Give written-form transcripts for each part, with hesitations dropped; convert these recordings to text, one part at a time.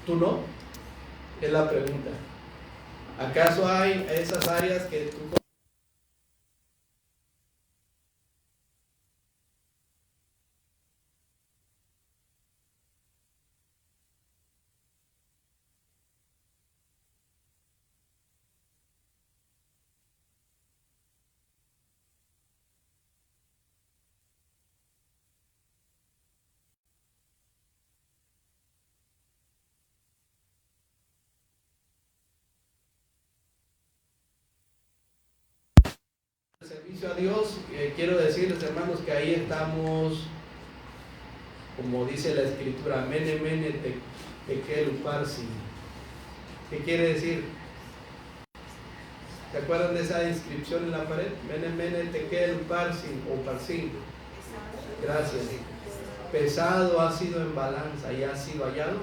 ¿Tú no? Es la pregunta. ¿Acaso hay esas áreas que tú... servicio a Dios, quiero decirles, hermanos, que ahí estamos, como dice la escritura, mene mene tekel uparsin. ¿Qué quiere decir? ¿Se acuerdan de esa inscripción en la pared? Mene mene tekel uparsin o parsin. Gracias. Pesado ha sido en balanza y ha sido hallado,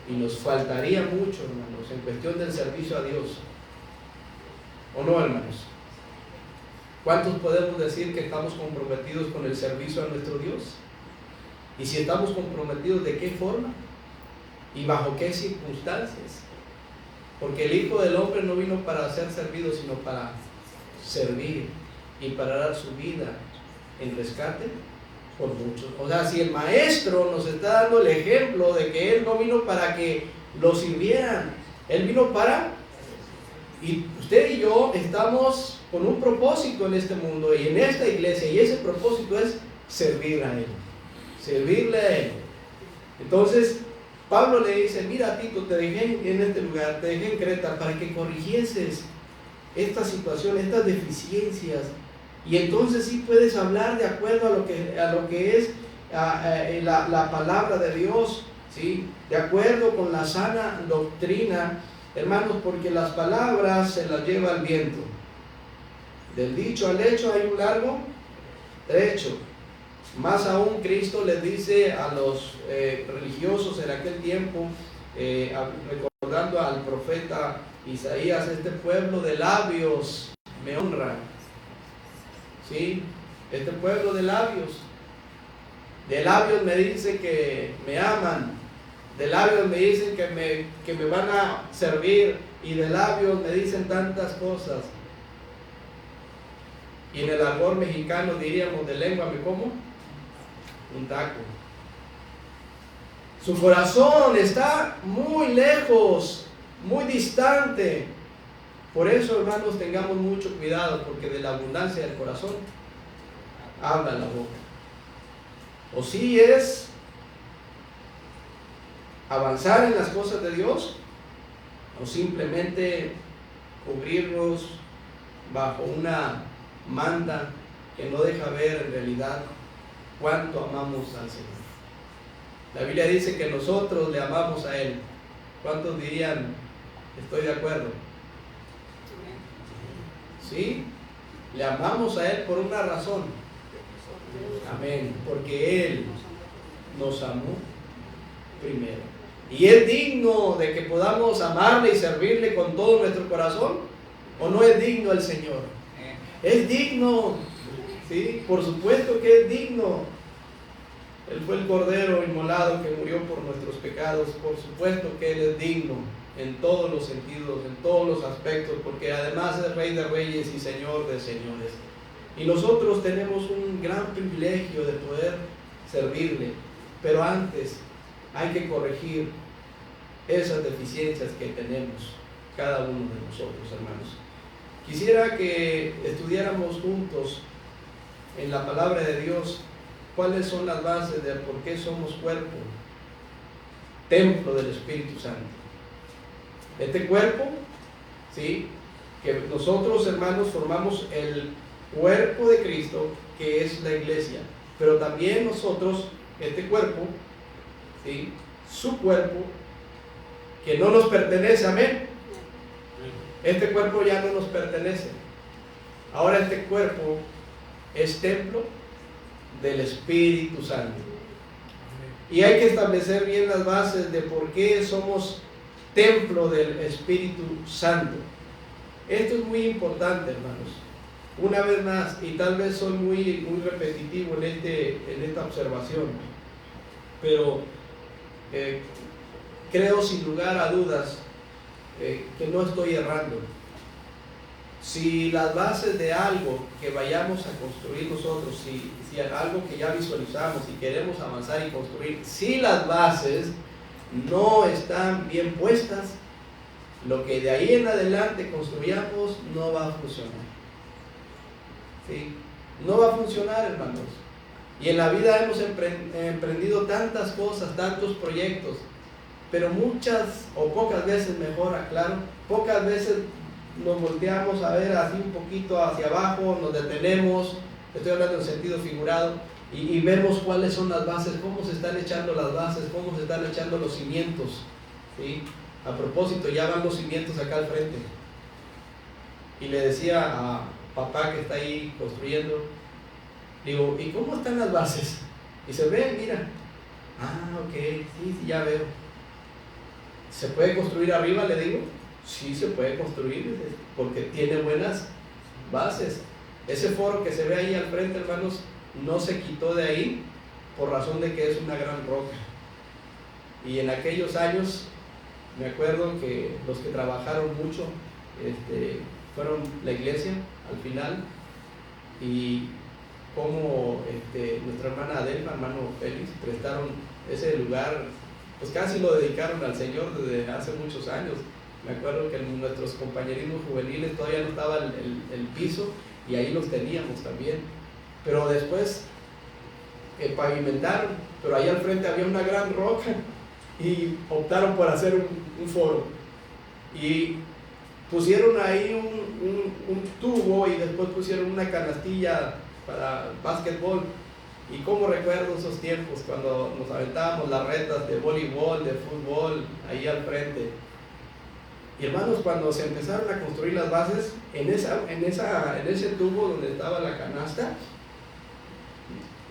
y nos faltaría mucho, hermanos, en cuestión del servicio a Dios. ¿O no, hermanos? ¿Cuántos podemos decir que estamos comprometidos con el servicio a nuestro Dios? Y si estamos comprometidos, ¿de qué forma? ¿Y bajo qué circunstancias? Porque el Hijo del Hombre no vino para ser servido, sino para servir y para dar su vida en rescate por muchos. O sea, si el Maestro nos está dando el ejemplo de que Él no vino para que lo sirvieran, Él vino para... Y usted y yo estamos con un propósito en este mundo y en esta iglesia, y ese propósito es servir a Él, servirle a Él. Entonces Pablo le dice: mira, Tito, te dejé en este lugar, te dejé en Creta para que corrigieses esta situación, estas deficiencias, y entonces sí puedes hablar de acuerdo a lo que es la palabra de Dios, ¿sí? De acuerdo con la sana doctrina, hermanos, porque las palabras se las lleva el viento. Del dicho al hecho hay un largo trecho. Más aún, Cristo les dice a los religiosos en aquel tiempo, recordando al profeta Isaías: este pueblo de labios me honra. ¿Sí? Este pueblo de labios me dice que me aman, de labios me dicen que me van a servir, y de labios me dicen tantas cosas. Y en el argot mexicano diríamos: de lengua me como un taco. Su corazón está muy lejos, muy distante. Por eso, hermanos, tengamos mucho cuidado, porque de la abundancia del corazón habla la boca. O si es avanzar en las cosas de Dios, o simplemente cubrirnos bajo una manta que no deja ver en realidad cuánto amamos al Señor. La Biblia dice que nosotros le amamos a Él. ¿Cuántos dirían: estoy de acuerdo? ¿Sí? Le amamos a Él por una razón. Amén. Porque Él nos amó primero. ¿Y es digno de que podamos amarle y servirle con todo nuestro corazón? ¿O no es digno el Señor? Es digno. ¿Sí? Por supuesto que es digno. Él fue el Cordero inmolado que murió por nuestros pecados. Por supuesto que Él es digno en todos los sentidos, en todos los aspectos, porque además es Rey de Reyes y Señor de Señores. Y nosotros tenemos un gran privilegio de poder servirle, pero antes hay que corregir esas deficiencias que tenemos cada uno de nosotros, hermanos. Quisiera que estudiáramos juntos en la palabra de Dios cuáles son las bases de por qué somos cuerpo, templo del Espíritu Santo. Este cuerpo, ¿sí?, que nosotros, hermanos, formamos el cuerpo de Cristo, que es la iglesia, pero también nosotros, este cuerpo, ¿sí?, su cuerpo, que no nos pertenece, amén. Este cuerpo ya no nos pertenece. Ahora este cuerpo es templo del Espíritu Santo. Y hay que establecer bien las bases de por qué somos templo del Espíritu Santo. Esto es muy importante, hermanos. Una vez más, y tal vez soy muy repetitivo en esta observación, pero creo sin lugar a dudas que no estoy errando. Si las bases de algo que vayamos a construir nosotros, si algo que ya visualizamos y queremos avanzar y construir, si las bases no están bien puestas, lo que de ahí en adelante construyamos no va a funcionar. ¿Sí? No va a funcionar, hermanos. Y en la vida hemos emprendido tantas cosas, tantos proyectos, pero muchas o pocas veces, mejor aclaro, pocas veces nos volteamos a ver así un poquito hacia abajo, nos detenemos, estoy hablando en sentido figurado, y vemos cuáles son las bases, cómo se están echando las bases, cómo se están echando los cimientos. ¿Sí? A propósito, ya van los cimientos acá al frente. Y le decía a papá que está ahí construyendo, digo, ¿y cómo están las bases? Y se ve, mira, ok, sí, ya veo. ¿Se puede construir arriba? Le digo, sí se puede construir, porque tiene buenas bases. Ese foro que se ve ahí al frente, hermanos, no se quitó de ahí por razón de que es una gran roca. Y en aquellos años, me acuerdo que los que trabajaron mucho fueron la iglesia al final, y como nuestra hermana Adelfa, hermano Félix, prestaron ese lugar, pues casi lo dedicaron al Señor desde hace muchos años. Me acuerdo que en nuestros compañerismos juveniles todavía no estaba el piso, y ahí los teníamos también, pero después pavimentaron, pero ahí al frente había una gran roca y optaron por hacer un foro, y pusieron ahí un tubo, y después pusieron una canastilla para básquetbol. Y como recuerdo esos tiempos cuando nos aventábamos las retas de voleibol, de fútbol, ahí al frente. Y hermanos, cuando se empezaron a construir las bases, en ese tubo donde estaba la canasta,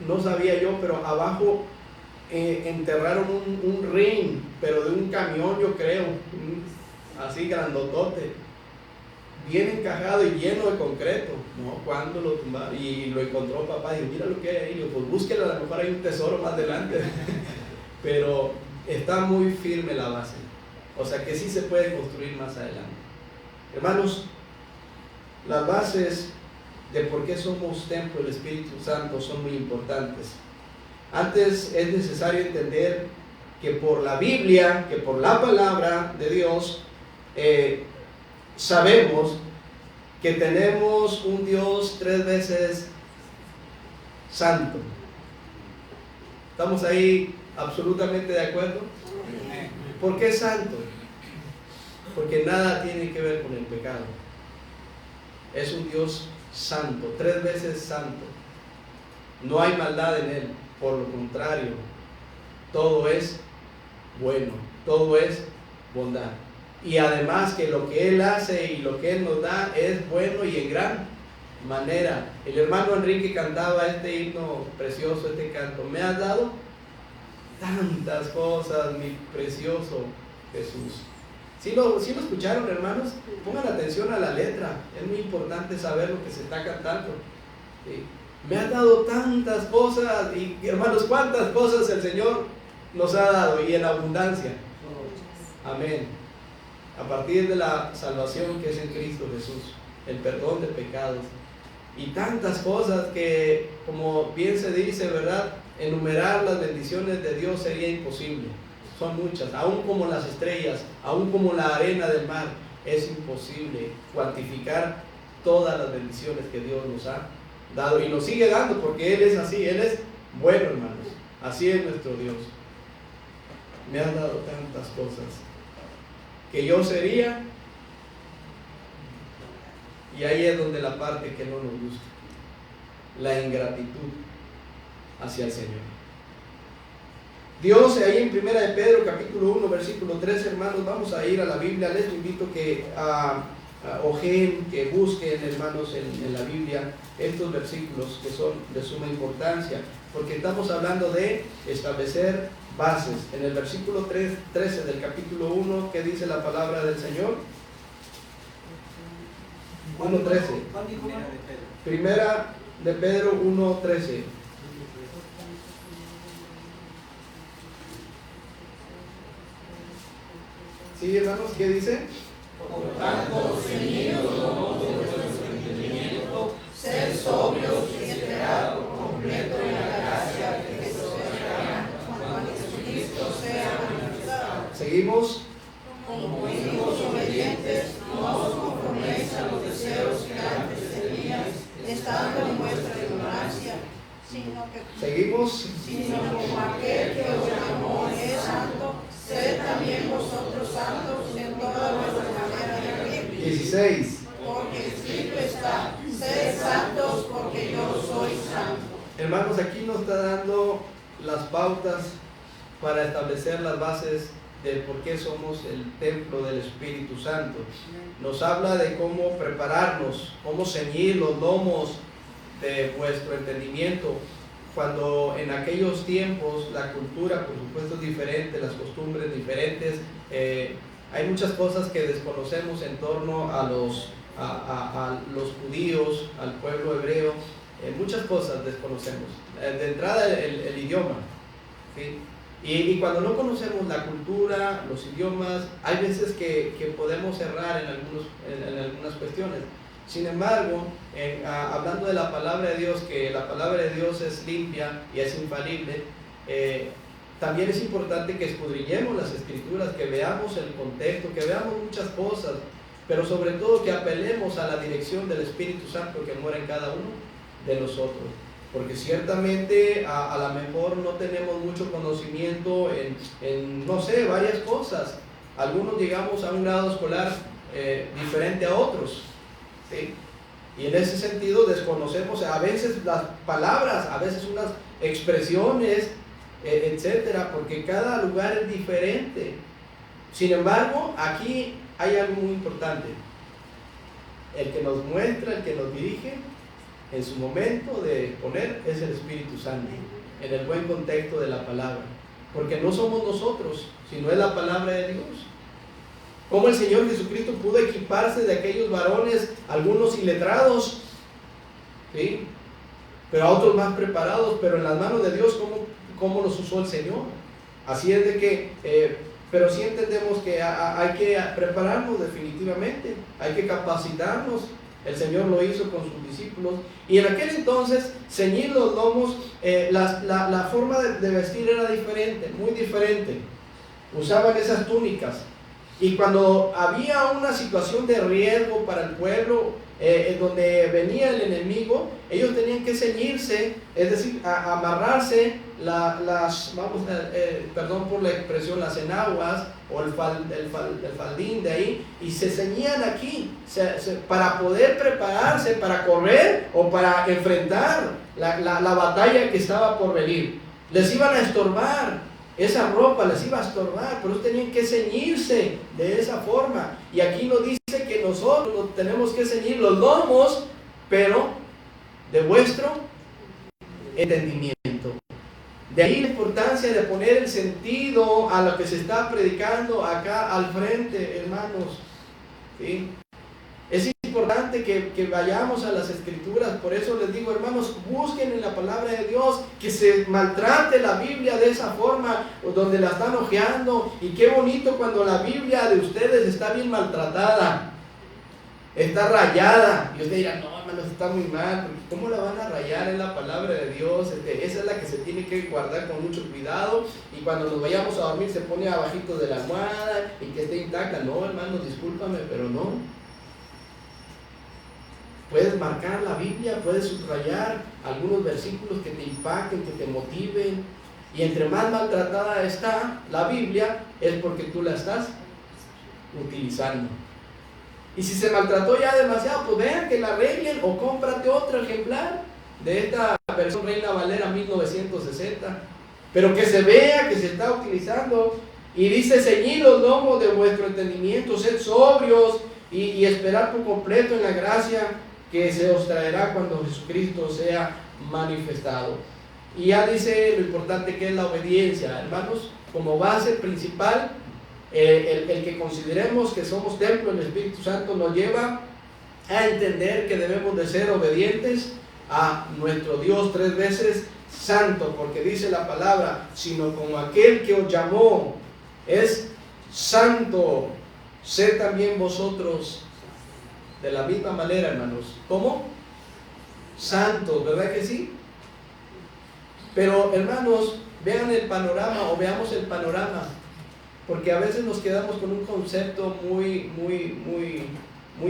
no sabía yo, pero abajo enterraron un ring, pero de un camión, yo creo, así grandotote, bien encajado y lleno de concreto. No, cuando lo tumbaron y lo encontró papá, y mira lo que hay ahí. Digo, pues búsquelo, a lo mejor hay un tesoro más adelante. Pero está muy firme la base, o sea que sí se puede construir más adelante. Hermanos, las bases de por qué somos templo del Espíritu Santo son muy importantes. Antes es necesario entender que por la Biblia, que por la palabra de Dios, sabemos que tenemos un Dios 3 veces santo. ¿Estamos ahí absolutamente de acuerdo? ¿Por qué santo? Porque nada tiene que ver con el pecado. Es un Dios santo, 3 veces santo. No hay maldad en él, por lo contrario, todo es bueno, todo es bondad. Y además que lo que él hace y lo que él nos da es bueno y en gran manera. El hermano Enrique cantaba este himno precioso, este canto: me has dado tantas cosas, mi precioso Jesús. ¿Sí lo escucharon, hermanos? Pongan atención a la letra, es muy importante saber lo que se está cantando. ¿Sí? Me has dado tantas cosas, y hermanos, ¿cuántas cosas el Señor nos ha dado? Y en abundancia. Amén. A partir de la salvación que es en Cristo Jesús, el perdón de pecados y tantas cosas que, como bien se dice, ¿verdad?, enumerar las bendiciones de Dios sería imposible. Son muchas, aún como las estrellas, aún como la arena del mar. Es imposible cuantificar todas las bendiciones que Dios nos ha dado y nos sigue dando, porque Él es así, Él es bueno, hermanos. Así es nuestro Dios. Me has dado tantas cosas que yo sería, y ahí es donde la parte que no nos gusta, la ingratitud hacia el Señor. Dios, ahí en 1 de Pedro capítulo 1 versículo 3, hermanos, vamos a ir a la Biblia. Les invito que ojeen, que busquen, hermanos, en la Biblia estos versículos que son de suma importancia, porque estamos hablando de establecer bases. En el versículo 13 del capítulo 1, ¿qué dice la palabra del Señor? 1:13. Primera de Pedro 1:13. ¿Sí, hermanos? ¿Qué dice? Por tanto, ceñidos los lomos de vuestro entendimiento, sed sobrios y esperad por completo en la gracia que se os dará cuando Jesucristo sea manifestado. Seguimos. Como hijos obedientes, no os conforméis a los deseos que antes teníais, estando en vuestra ignorancia, Seguimos. sino como aquel que os llamó es santo, sed también vosotros santos en toda vuestra manera de vivir. 16. Porque escrito está, sed santos porque yo soy santo. Hermanos, aquí nos está dando las pautas para establecer las bases de por qué somos el templo del Espíritu Santo. Nos habla de cómo prepararnos, cómo ceñir los lomos de vuestro entendimiento. Cuando en aquellos tiempos la cultura, por supuesto, es diferente, las costumbres diferentes, hay muchas cosas que desconocemos en torno a los judíos, al pueblo hebreo, muchas cosas desconocemos. De entrada el idioma, ¿sí? Y cuando no conocemos la cultura, los idiomas, hay veces que podemos errar en algunas cuestiones. Sin embargo, hablando de la palabra de Dios, que la palabra de Dios es limpia y es infalible, también es importante que escudriñemos las Escrituras, que veamos el contexto, que veamos muchas cosas, pero sobre todo que apelemos a la dirección del Espíritu Santo que mora en cada uno de nosotros. Porque ciertamente a lo mejor no tenemos mucho conocimiento en no sé, varias cosas. Algunos llegamos a un grado escolar diferente a otros, ¿sí? Y en ese sentido desconocemos a veces las palabras, a veces unas expresiones, etcétera, porque cada lugar es diferente. Sin embargo, aquí hay algo muy importante. El que nos muestra, el que nos dirige en su momento de exponer es el Espíritu Santo, en el buen contexto de la palabra, porque no somos nosotros, sino es la palabra de Dios. Cómo el Señor Jesucristo pudo equiparse de aquellos varones, algunos iletrados, ¿sí?, pero a otros más preparados, pero en las manos de Dios, cómo los usó el Señor. Así es de que, pero sí entendemos que hay que prepararnos definitivamente, hay que capacitarnos. El Señor lo hizo con sus discípulos, y en aquel entonces ceñir los lomos, la forma de vestir era diferente, muy diferente. Usaban esas túnicas, y cuando había una situación de riesgo para el pueblo, donde venía el enemigo, ellos tenían que ceñirse, es decir, amarrarse perdón por la expresión, las enaguas o el faldín de ahí, y se ceñían aquí para poder prepararse para correr o para enfrentar la batalla que estaba por venir. Les iban a estorbar, esa ropa les iba a estorbar, pero tenían que ceñirse de esa forma. Y aquí nos dice que nosotros tenemos que ceñir los lomos, pero de vuestro entendimiento. De ahí la importancia de poner el sentido a lo que se está predicando acá al frente, hermanos, ¿sí? Es importante que vayamos a las Escrituras. Por eso les digo, hermanos, busquen en la palabra de Dios, que se maltrate la Biblia de esa forma, donde la están hojeando. Y qué bonito cuando la Biblia de ustedes está bien maltratada, está rayada, y usted dirá, no, hermanos, está muy mal, ¿cómo la van a rayar? En la palabra de Dios, esa es la que se tiene que guardar con mucho cuidado, y cuando nos vayamos a dormir se pone abajito de la almohada, y que esté intacta. No, hermanos, discúlpame, pero no. Puedes marcar la Biblia, puedes subrayar algunos versículos que te impacten, que te motiven, y entre más maltratada está la Biblia, es porque tú la estás utilizando. Y si se maltrató ya demasiado, pues vean que la arreglen, o cómprate otro ejemplar de esta versión Reina Valera 1960, pero que se vea que se está utilizando. Y dice: ceñid los lomos de vuestro entendimiento, sed sobrios y esperad por completo en la gracia que se os traerá cuando Jesucristo sea manifestado. Y ya dice lo importante que es la obediencia, hermanos, como base principal. El que consideremos que somos templo del Espíritu Santo nos lleva a entender que debemos de ser obedientes a nuestro Dios 3 veces santo, porque dice la palabra: sino como aquel que os llamó es santo, sed también vosotros de la misma manera, hermanos. ¿Cómo? Santos, ¿verdad que sí? Pero, hermanos, vean el panorama, o veamos el panorama, porque a veces nos quedamos con un concepto muy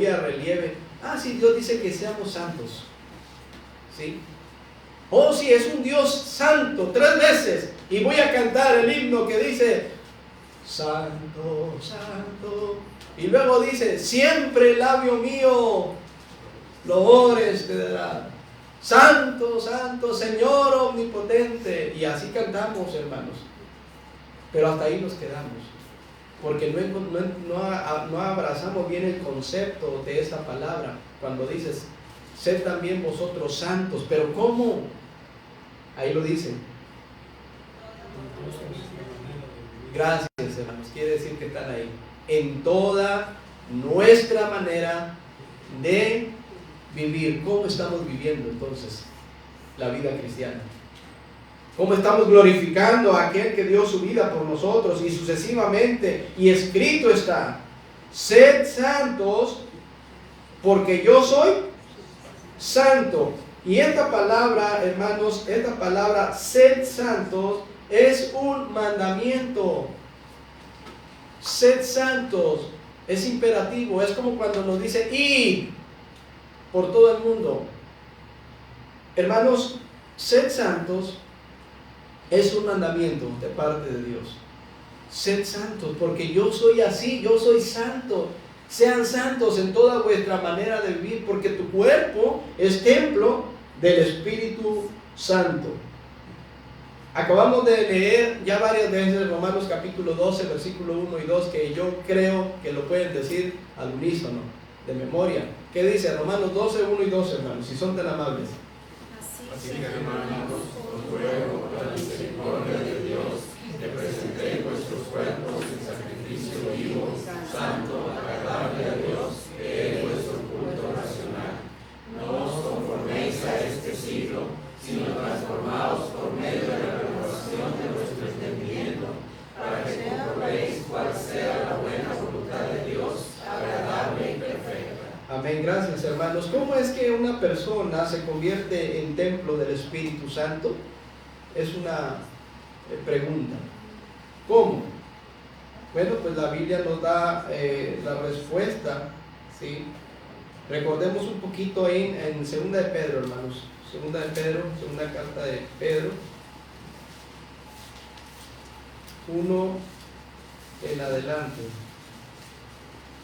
a relieve. Ah, sí, Dios dice que seamos santos, ¿sí? Oh, sí, es un Dios santo, 3 veces, y voy a cantar el himno que dice, santo, santo, y luego dice, siempre labio mío, loores te dará, santo, santo, Señor omnipotente, y así cantamos, hermanos, pero hasta ahí nos quedamos, porque no abrazamos bien el concepto de esa palabra, cuando dices, sed también vosotros santos, pero ¿cómo? Ahí lo dicen. Gracias, hermanos, quiere decir que están ahí, en toda nuestra manera de vivir. ¿Cómo estamos viviendo entonces la vida cristiana? ¿Cómo estamos glorificando a aquel que dio su vida por nosotros? Y sucesivamente, y escrito está, sed santos porque yo soy santo. Y esta palabra, hermanos, esta palabra sed santos es un mandamiento. Sed santos es imperativo, es como cuando nos dice id por todo el mundo. Hermanos, sed santos es un mandamiento de parte de Dios. Sed santos, porque yo soy así, yo soy santo. Sean santos en toda vuestra manera de vivir, porque tu cuerpo es templo del Espíritu Santo. Acabamos de leer ya varias veces Romanos capítulo 12, versículo 1 y 2, que yo creo que lo pueden decir al unísono, de memoria. ¿Qué dice? Romanos 12, 1 y 2, hermanos, si son tan amables. Así que, hermanos, os ruego por la misericordia de Dios, que presentéis vuestros cuerpos en sacrificio vivo, santo, agradable a Dios, que es vuestro culto racional. No os conforméis a este siglo, sino transformaos por medio de la renovación de vuestro entendimiento, para que comprobéis cuál sea la buena voluntad de Dios, agradable y perfecta. Amén, gracias, hermanos. ¿Cómo es que una persona se convierte en templo del Espíritu Santo? Es una pregunta. ¿Cómo? Bueno, pues la Biblia nos da la respuesta, ¿sí? Recordemos un poquito ahí en 2 de Pedro, hermanos. 2 de Pedro, segunda carta de Pedro 1 en adelante.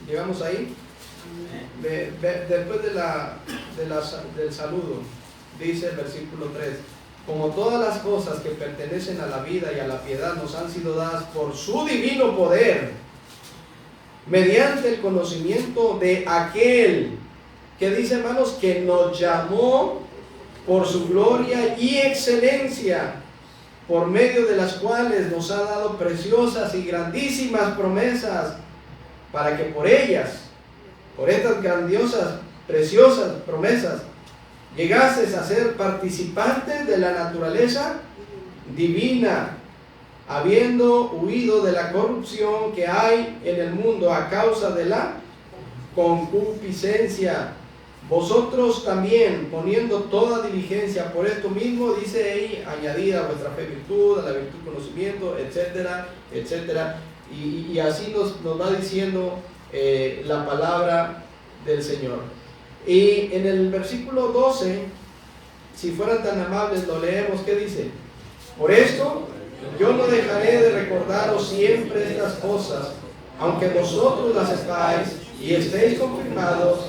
¿Llegamos ahí? Después del saludo, dice el versículo 3: como todas las cosas que pertenecen a la vida y a la piedad nos han sido dadas por su divino poder, mediante el conocimiento de aquel que dice, hermanos, que nos llamó por su gloria y excelencia, por medio de las cuales nos ha dado preciosas y grandísimas promesas, para que por ellas, por estas grandiosas, preciosas promesas, llegases a ser participantes de la naturaleza divina, habiendo huido de la corrupción que hay en el mundo a causa de la concupiscencia. Vosotros también, poniendo toda diligencia por esto mismo, dice ahí, añadid a vuestra fe virtud, a la virtud conocimiento, etcétera, etcétera. Y así nos va diciendo la palabra del Señor. Y en el versículo 12, si fueran tan amables, lo leemos. ¿Qué dice? Por esto, yo no dejaré de recordaros siempre estas cosas, aunque vosotros las sepáis y estéis confirmados.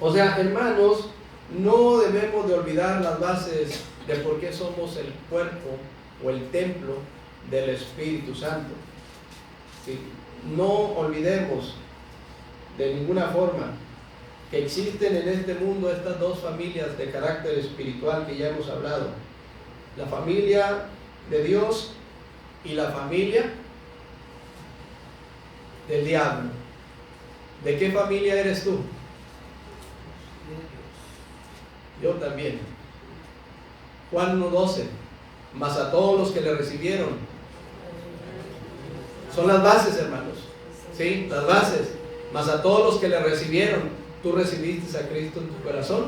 O sea, hermanos, no debemos de olvidar las bases de por qué somos el cuerpo o el templo del Espíritu Santo. ¿Sí? No olvidemos de ninguna forma que existen en este mundo estas dos familias de carácter espiritual que ya hemos hablado: la familia de Dios y la familia del diablo. ¿De qué familia eres tú? Yo también. Juan 1:12: mas a todos los que le recibieron, Son las bases, hermanos. ¿Sí? Las bases. Mas a todos los que le recibieron, tú recibiste a Cristo en tu corazón.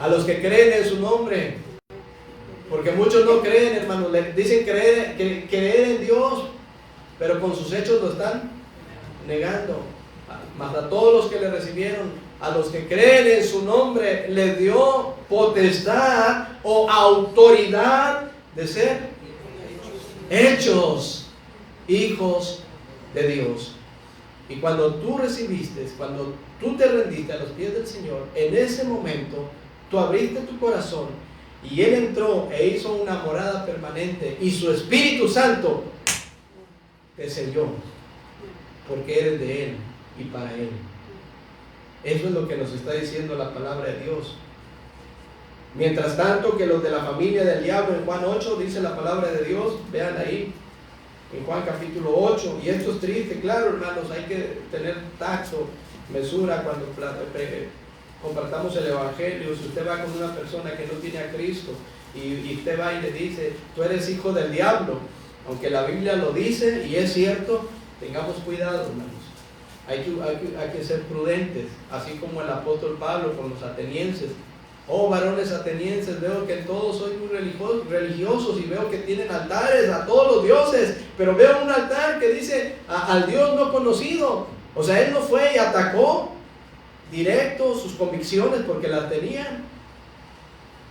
A los que creen en su nombre. Porque muchos no creen, hermanos. Le dicen creer en Dios, pero con sus hechos lo están negando. Mas a todos los que le recibieron, a los que creen en su nombre, les dio potestad o autoridad de ser hechos hijos de Dios. Y cuando tú recibiste, cuando tú te rendiste a los pies del Señor, en ese momento tú abriste tu corazón y Él entró e hizo una morada permanente, y su Espíritu Santo te selló, porque eres de Él y para Él. Eso es lo que nos está diciendo la palabra de Dios. Mientras tanto, que los de la familia del diablo, en Juan 8 dice la palabra de Dios, vean ahí, en Juan capítulo 8, y esto es triste, claro, hermanos, hay que tener tacto, mesura cuando compartamos el evangelio. Si usted va con una persona que no tiene a Cristo y usted va y le dice, tú eres hijo del diablo, aunque la Biblia lo dice y es cierto, tengamos cuidado, hermanos. Hay que ser prudentes, así como el apóstol Pablo con los atenienses. Oh, varones atenienses, veo que todos sois muy religiosos y veo que tienen altares a todos los dioses, pero veo un altar que dice al Dios no conocido. O sea, él no fue y atacó directo sus convicciones porque las tenían.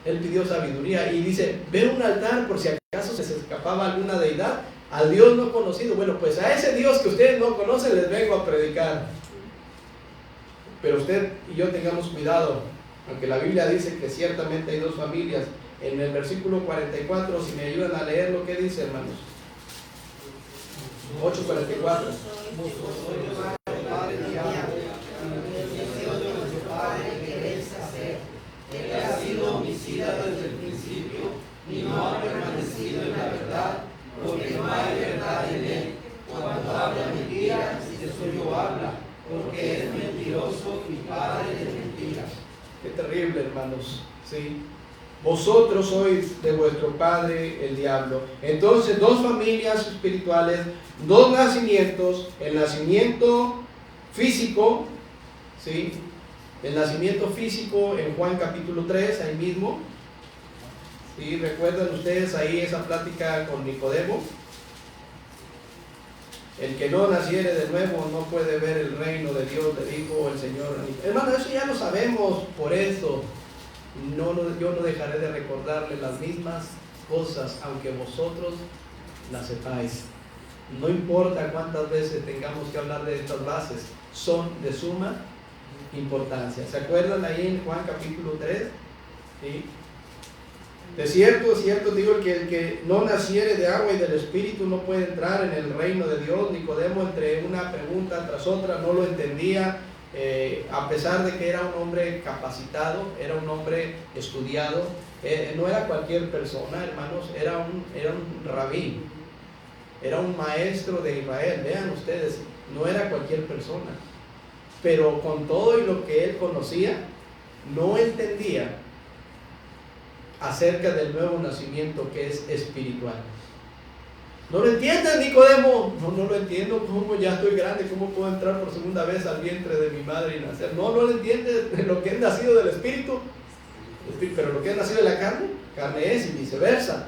Él pidió sabiduría y dice, veo un altar por si acaso se escapaba alguna deidad, al Dios no conocido. Bueno, pues a ese Dios que ustedes no conocen les vengo a predicar. Pero usted y yo tengamos cuidado, aunque la Biblia dice que ciertamente hay dos familias. En el versículo 44, si me ayudan a leer lo que dice, hermanos. 8:44. Él ha sido homicida desde el principio y no ha permanecido en la verdad, porque no hay verdad en él. Cuando habla mentiras, de suyo habla, porque es mentiroso y padre de mentiras. Qué terrible, hermanos. ¿Sí? Vosotros sois de vuestro padre el diablo. Entonces, dos familias espirituales, dos nacimientos: el nacimiento físico, ¿sí? El nacimiento físico en Juan capítulo 3, ahí mismo. ¿Sí? ¿Recuerdan ustedes ahí esa plática con Nicodemo? El que no naciere de nuevo no puede ver el reino de Dios, le dijo el Señor. Hermano, eso ya lo sabemos, por eso yo no dejaré de recordarle las mismas cosas, aunque vosotros las sepáis. No importa cuántas veces tengamos que hablar de estas bases, son de suma importancia. ¿Se acuerdan ahí en Juan capítulo 3? ¿Sí? De cierto, digo, el que no naciere de agua y del Espíritu no puede entrar en el reino de Dios. Nicodemo, entre una pregunta tras otra, no lo entendía, a pesar de que era un hombre capacitado, era un hombre estudiado, no era cualquier persona, hermanos, era un rabí, era un maestro de Israel. Vean ustedes, no era cualquier persona, pero con todo y lo que él conocía, no entendía acerca del nuevo nacimiento que es espiritual. ¿No lo entiendes, Nicodemo? No lo entiendo. ¿Cómo? Ya estoy grande, ¿cómo puedo entrar por segunda vez al vientre de mi madre y nacer? No lo entiendes. Lo que es nacido del Espíritu, pero lo que es nacido de la carne es, y viceversa.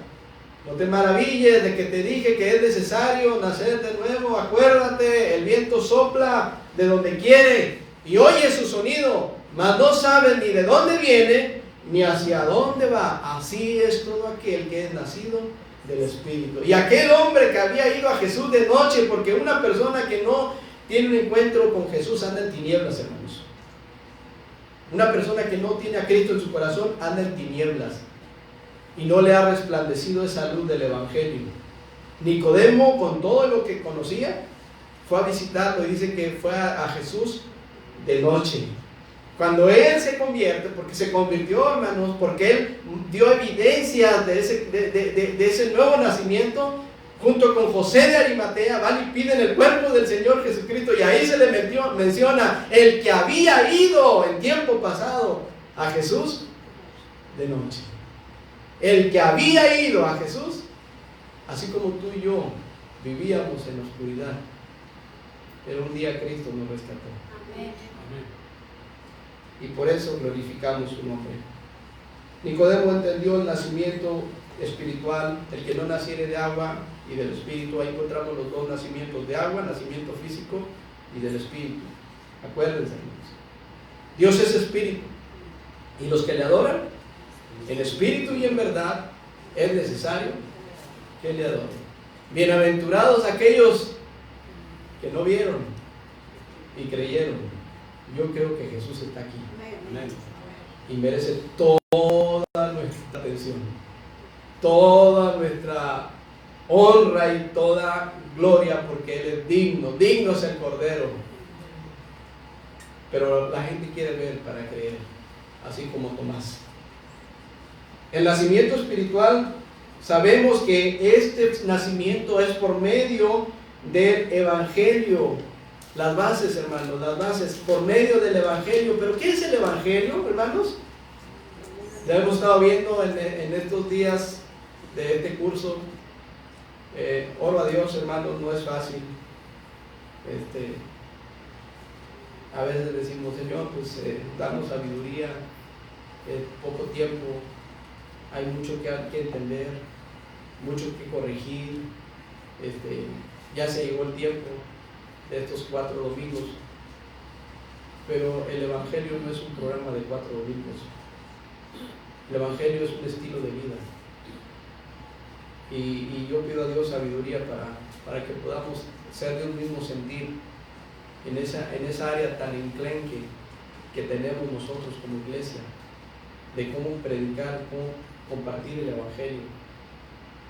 No te maravilles de que te dije que es necesario nacer de nuevo. Acuérdate, el viento sopla de donde quiere y oye su sonido, mas no sabes ni de dónde viene ni hacia dónde va. Así es todo aquel que es nacido del Espíritu. Y aquel hombre que había ido a Jesús de noche, porque una persona que no tiene un encuentro con Jesús anda en tinieblas, hermanos. Una persona que no tiene a Cristo en su corazón anda en tinieblas y no le ha resplandecido esa luz del Evangelio. Nicodemo, con todo lo que conocía, fue a visitarlo y dice que fue a Jesús de noche. Cuando él se convierte, porque se convirtió, hermanos, porque él dio evidencias de ese nuevo nacimiento, junto con José de Arimatea, van y piden el cuerpo del Señor Jesucristo, y ahí se le menciona el que había ido en tiempo pasado a Jesús de noche. El que había ido a Jesús, así como tú y yo vivíamos en la oscuridad, pero un día Cristo nos rescató. Amén. Y por eso glorificamos su nombre. Nicodemo entendió el nacimiento espiritual, el que no naciere de agua y del espíritu. Ahí encontramos los dos nacimientos, de agua, nacimiento físico, y del espíritu. Acuérdense, hermanos, Dios es espíritu, y los que le adoran en espíritu y en verdad es necesario que le adoren. Bienaventurados aquellos que no vieron y creyeron. Yo creo que Jesús está aquí. Amén. Y merece toda nuestra atención, toda nuestra honra y toda gloria, porque Él es digno, digno es el Cordero. Pero la gente quiere ver para creer, así como Tomás. El nacimiento espiritual, sabemos que este nacimiento es por medio del Evangelio. Las bases, hermanos, las bases, por medio del Evangelio. ¿Pero qué es el Evangelio, hermanos? Ya hemos estado viendo en estos días de este curso. Oro a Dios, hermanos, no es fácil. A veces decimos, Señor, pues danos sabiduría, poco tiempo, hay mucho que entender, mucho que corregir. Ya se llegó el tiempo de estos 4 domingos, pero el Evangelio no es un programa de 4 domingos. El Evangelio es un estilo de vida, y yo pido a Dios sabiduría para que podamos ser de un mismo sentir en esa área tan enclenque que tenemos nosotros como iglesia, de cómo predicar, cómo compartir el Evangelio.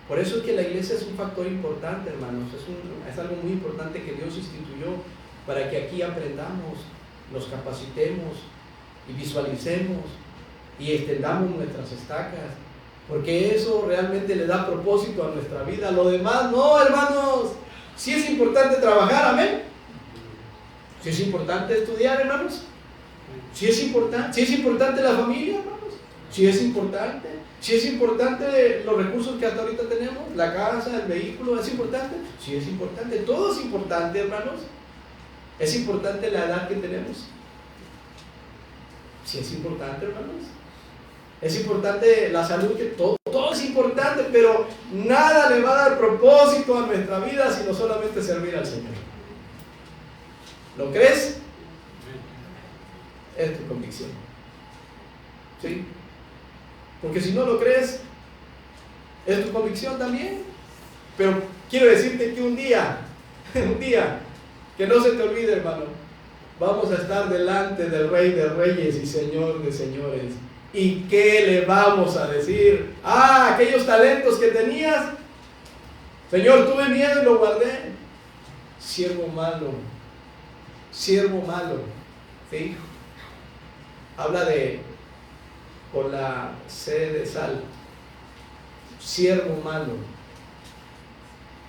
Por eso es que la iglesia es un factor importante, hermanos, es algo muy importante que Dios instituyó para que aquí aprendamos, nos capacitemos y visualicemos y extendamos nuestras estacas, porque eso realmente le da propósito a nuestra vida. Lo demás no, hermanos. Sí es importante trabajar, amén. Sí es importante estudiar, hermanos. Sí es importante la familia, hermanos. Sí es importante los recursos que hasta ahorita tenemos, la casa, el vehículo, ¿es importante? Sí es importante, todo es importante, hermanos. ¿Es importante la edad que tenemos? Sí es importante, hermanos. Es importante la salud, que todo es importante, pero nada le va a dar propósito a nuestra vida sino solamente servir al Señor. ¿Lo crees? Es tu convicción. ¿Sí? Porque si no lo crees, es tu convicción también. Pero quiero decirte que un día, que no se te olvide, hermano, vamos a estar delante del Rey de Reyes y Señor de Señores. ¿Y qué le vamos a decir? Aquellos talentos que tenías, Señor, tuve miedo y lo guardé. Siervo malo. ¿Sí? Habla de con la sed de sal. Siervo malo.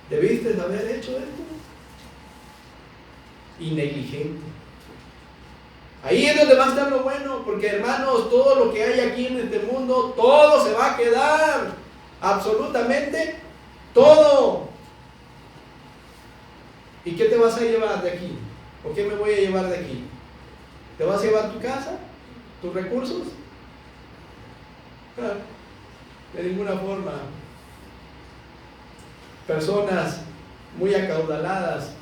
¿Debiste haber hecho esto? Y negligente. Ahí es donde va a estar lo bueno, porque, hermanos, todo lo que hay aquí en este mundo, todo se va a quedar, absolutamente todo. ¿Y qué te vas a llevar de aquí? ¿O qué me voy a llevar de aquí? ¿Te vas a llevar tu casa? ¿Tus recursos? De ninguna forma. Personas muy acaudaladas,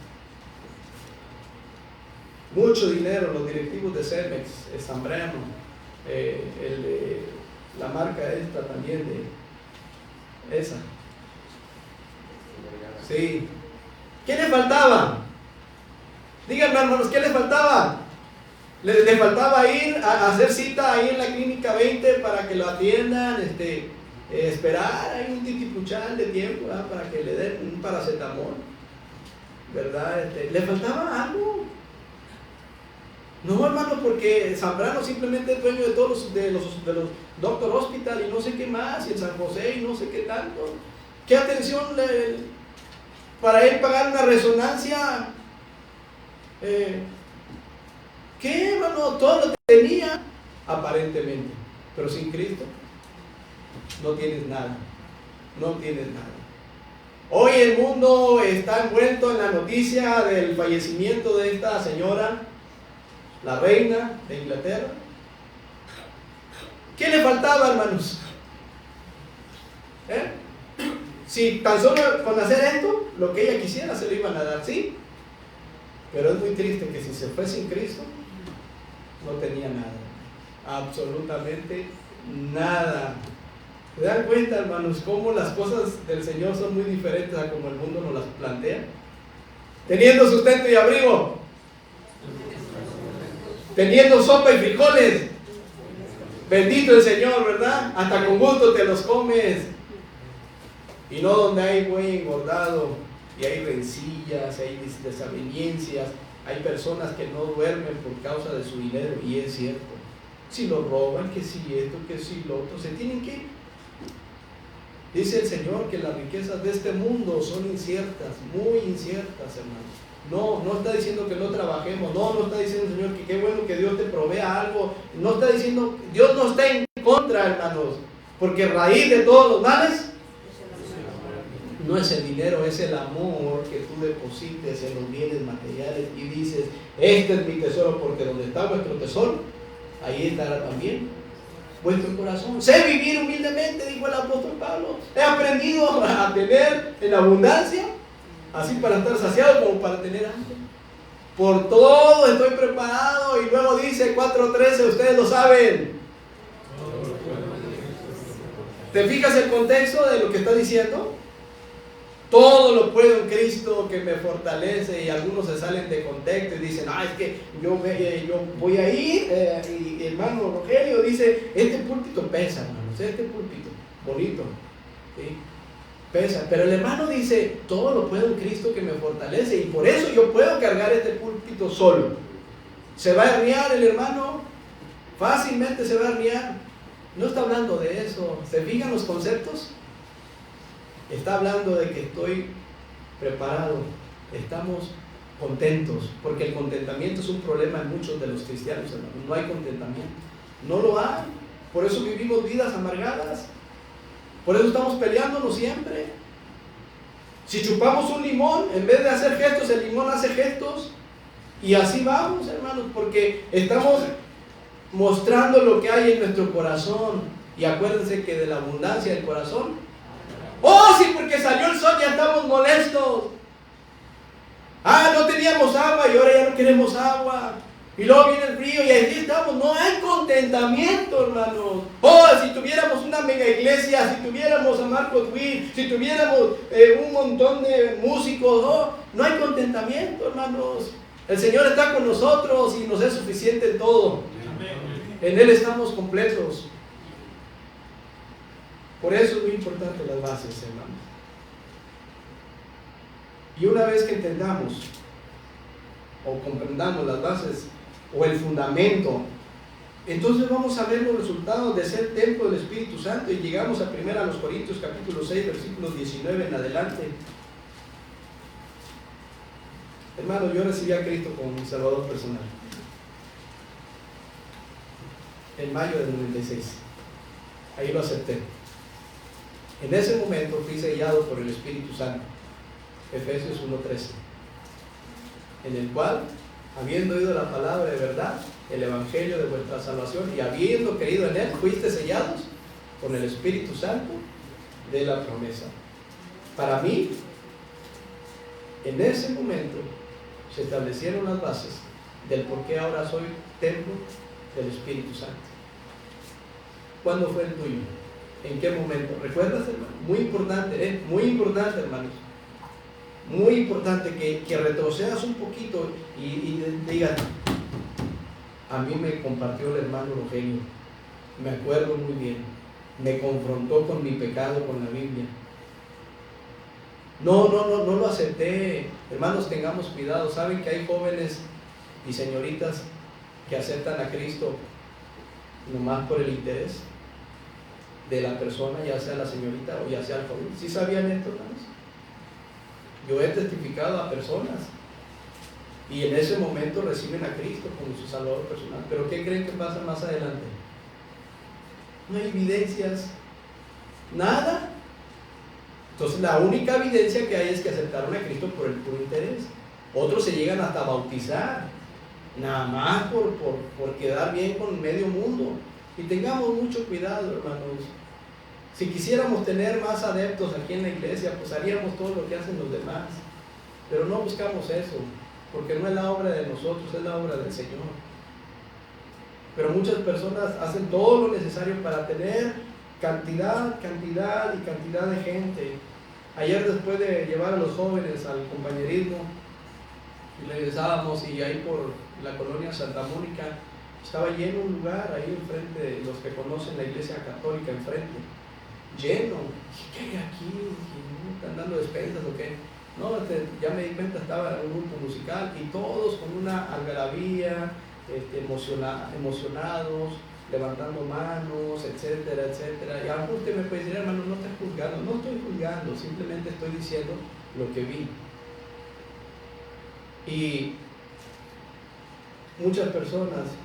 mucho dinero, los directivos de Cemex, Zambrano, la marca esta también de esa. Sí. ¿Qué le faltaba? Díganme, hermanos, ¿qué le faltaba? Le faltaba ir a hacer cita ahí en la clínica 20 para que lo atiendan, esperar ahí un titipuchal de tiempo, ¿verdad? Para que le den un paracetamol, ¿verdad? ¿Le faltaba algo? No, hermano, porque Zambrano simplemente es dueño de todos de los Doctor Hospital y no sé qué más, y el San José y no sé qué tanto. ¿Qué atención para él pagar una resonancia? ¿Qué, hermano? Todo lo tenía, aparentemente, pero sin Cristo no tienes nada. Hoy el mundo está envuelto en la noticia del fallecimiento de esta señora, la reina de Inglaterra. ¿Qué le faltaba, hermanos? Si tan solo con hacer esto, lo que ella quisiera se lo iban a dar, ¿sí? Pero es muy triste que si se fue sin Cristo, no tenía nada, absolutamente nada. ¿Se dan cuenta, hermanos, cómo las cosas del Señor son muy diferentes a como el mundo nos las plantea? Teniendo sustento y abrigo, teniendo sopa y frijoles, bendito el Señor, ¿verdad? Hasta con gusto te los comes. Y no donde hay buey engordado y hay rencillas, hay desavenencias, hay personas que no duermen por causa de su dinero, y es cierto. Si lo roban, que si esto, que si lo otro, se tienen que ir. Dice el Señor que las riquezas de este mundo son inciertas, muy inciertas, hermanos. No está diciendo que no trabajemos, no está diciendo el Señor que qué bueno que Dios te provea algo, no está diciendo, Dios no está en contra, hermanos, porque raíz de todos los males no es el dinero, es el amor que tú deposites en los bienes materiales y dices, este es mi tesoro, porque donde está vuestro tesoro, ahí estará también vuestro corazón. Sé vivir humildemente, dijo el apóstol Pablo. He aprendido a tener en abundancia, así para estar saciado como para tener hambre. Por todo estoy preparado. Y luego dice 4:13, ustedes lo saben. ¿Te fijas el contexto de lo que está diciendo? Todo lo puedo en Cristo que me fortalece. Y algunos se salen de contexto y dicen, es que yo voy a ir, y el hermano Rogelio dice, este púlpito pesa, hermanos, este púlpito, bonito, ¿sí? Pesa, pero el hermano dice, todo lo puedo en Cristo que me fortalece, y por eso yo puedo cargar este púlpito solo. ¿Se va a herniar el hermano? Fácilmente se va a herniar. No está hablando de eso. ¿Se fijan los conceptos? Está hablando de que estoy preparado, estamos contentos, porque el contentamiento es un problema en muchos de los cristianos, hermanos. No hay contentamiento, no lo hay. Por eso vivimos vidas amargadas, por eso estamos peleándonos siempre. Si chupamos un limón, en vez de hacer gestos, el limón hace gestos, y así vamos, hermanos, porque estamos mostrando lo que hay en nuestro corazón. Y acuérdense que de la abundancia del corazón, sí, porque salió el sol, ya estamos molestos. No teníamos agua y ahora ya no queremos agua. Y luego viene el frío y aquí estamos. No hay contentamiento, hermanos. Si tuviéramos una mega iglesia, si tuviéramos a Marcos Witt, si tuviéramos un montón de músicos, no hay contentamiento, hermanos. El Señor está con nosotros y nos es suficiente en todo. En Él estamos completos. Por eso es muy importante las bases, hermanos. Y una vez que entendamos o comprendamos las bases o el fundamento, entonces vamos a ver los resultados de ser templo del Espíritu Santo, y llegamos a 1 Corintios capítulo 6 versículos 19 en adelante. Hermano, yo recibí a Cristo como mi Salvador personal en mayo del 96. Ahí lo acepté. En ese momento fui sellado por el Espíritu Santo, Efesios 1:13, en el cual, habiendo oído la palabra de verdad, el evangelio de vuestra salvación, y habiendo creído en él, fuiste sellados con el Espíritu Santo de la promesa. Para mí, en ese momento, se establecieron las bases del por qué ahora soy templo del Espíritu Santo. ¿Cuándo fue el tuyo? ¿En qué momento? ¿Recuerdas, hermano? Muy importante, muy importante, hermanos. Muy importante que retrocedas un poquito y digas, a mí me compartió el hermano Rogelio, me acuerdo muy bien, me confrontó con mi pecado, con la Biblia. No lo acepté. Hermanos, tengamos cuidado. ¿Saben que hay jóvenes y señoritas que aceptan a Cristo nomás por el interés de la persona, ya sea la señorita o ya sea el joven? ¿Sí sabían esto, hermanos? Yo he testificado a personas y en ese momento reciben a Cristo como su Salvador personal. ¿Pero qué creen que pasa más adelante? No hay evidencias, nada. Entonces la única evidencia que hay es que aceptaron a Cristo por el puro interés. Otros se llegan hasta a bautizar, nada más por quedar bien con medio mundo. Y tengamos mucho cuidado, hermanos. Si quisiéramos tener más adeptos aquí en la iglesia, pues haríamos todo lo que hacen los demás. Pero no buscamos eso, porque no es la obra de nosotros, es la obra del Señor. Pero muchas personas hacen todo lo necesario para tener cantidad de gente. Ayer, después de llevar a los jóvenes al compañerismo, y regresábamos, y ahí por la colonia Santa Mónica estaba lleno un lugar ahí enfrente, de los que conocen la iglesia católica enfrente, lleno. ¿Qué hay aquí? ¿Están dando despensas o qué? No, ya me di cuenta, estaba un grupo musical y todos con una algarabía, emocionados, levantando manos, etcétera, etcétera. Y ahora usted me puede decir, hermano, no estás juzgando. No estoy juzgando, simplemente estoy diciendo lo que vi. Y muchas personas,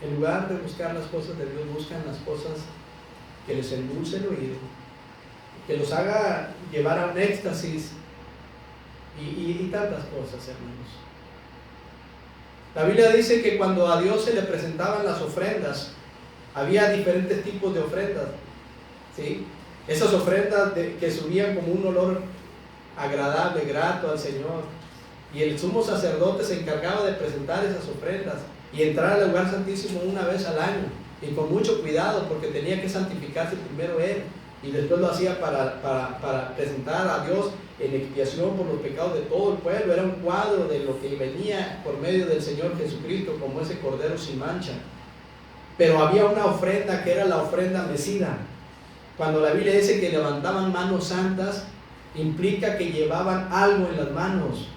en lugar de buscar las cosas de Dios, buscan las cosas que les endulce el oído, que los haga llevar a un éxtasis y tantas cosas, hermanos. La Biblia dice que cuando a Dios se le presentaban las ofrendas, había diferentes tipos de ofrendas, ¿sí? Esas ofrendas que subían como un olor agradable, grato al Señor, y el sumo sacerdote se encargaba de presentar esas ofrendas y entrar al lugar santísimo una vez al año, y con mucho cuidado, porque tenía que santificarse primero él, y después lo hacía para presentar a Dios en expiación por los pecados de todo el pueblo. Era un cuadro de lo que venía por medio del Señor Jesucristo, como ese cordero sin mancha. Pero había una ofrenda que era la ofrenda mecida. Cuando la Biblia dice que levantaban manos santas, implica que llevaban algo en las manos,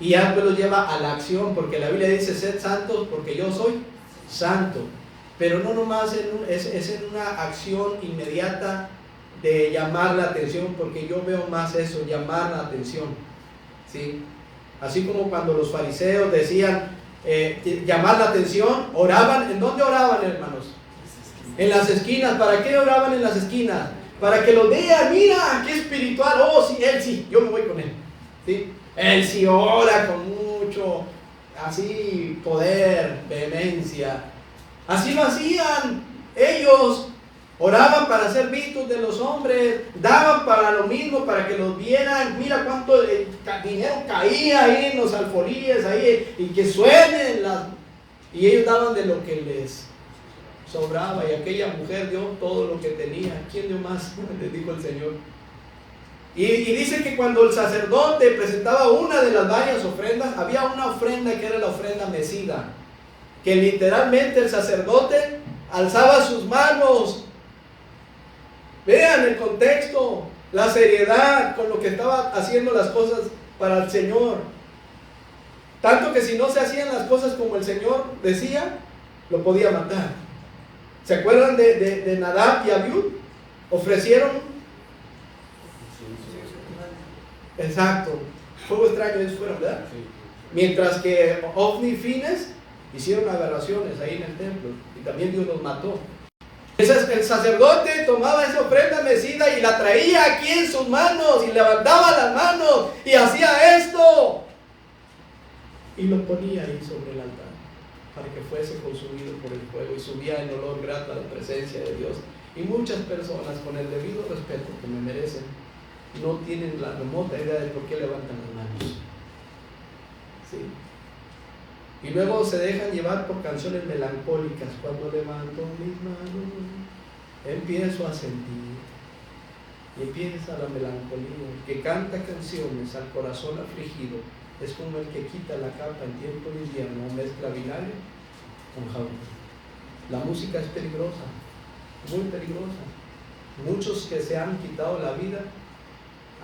y algo los lleva a la acción, porque la Biblia dice: sed santos porque yo soy santo. Pero no nomás es en una acción inmediata de llamar la atención, porque yo veo más eso, llamar la atención, ¿sí? Así como cuando los fariseos decían llamar la atención, oraban. ¿En dónde oraban, hermanos? En las esquinas. ¿Para qué oraban en las esquinas? Para que lo vean. Mira, qué espiritual. Oh, sí, él sí, yo me voy con él, ¿sí? Él sí ora con mucho, así, poder, vehemencia. Así lo hacían ellos. Oraban para ser vistos de los hombres, daban para lo mismo, para que los vieran. Mira cuánto dinero caía ahí en los alfolíes, ahí, y que suenen y ellos daban de lo que les sobraba, y aquella mujer dio todo lo que tenía. ¿Quién dio más? Les dijo el Señor. Y dice que cuando el sacerdote presentaba una de las varias ofrendas, había una ofrenda que era la ofrenda mecida, que literalmente el sacerdote alzaba sus manos. Vean el contexto, la seriedad con lo que estaba haciendo las cosas para el Señor. Tanto que si no se hacían las cosas como el Señor decía, lo podía matar. ¿Se acuerdan de Nadab y Abiú? Ofrecieron, exacto, fuego extraño, ellos fueron, ¿verdad? Mientras que Ofni y Fines hicieron aberraciones ahí en el templo, y también Dios los mató. El sacerdote tomaba esa ofrenda mecida y la traía aquí en sus manos, y levantaba las manos y hacía esto, y lo ponía ahí sobre el altar para que fuese consumido por el fuego, y subía en olor grato a la presencia de Dios. Y muchas personas, con el debido respeto que me merecen, no tienen la remota idea de por qué levantan las manos, ¿sí? Y luego se dejan llevar por canciones melancólicas. Cuando levanto mis manos, empiezo a sentir, y empieza la melancolía. El que canta canciones al corazón afligido es como el que quita la capa en tiempo de invierno, mezcla vinagre con jabón. La música es peligrosa, muy peligrosa. Muchos que se han quitado la vida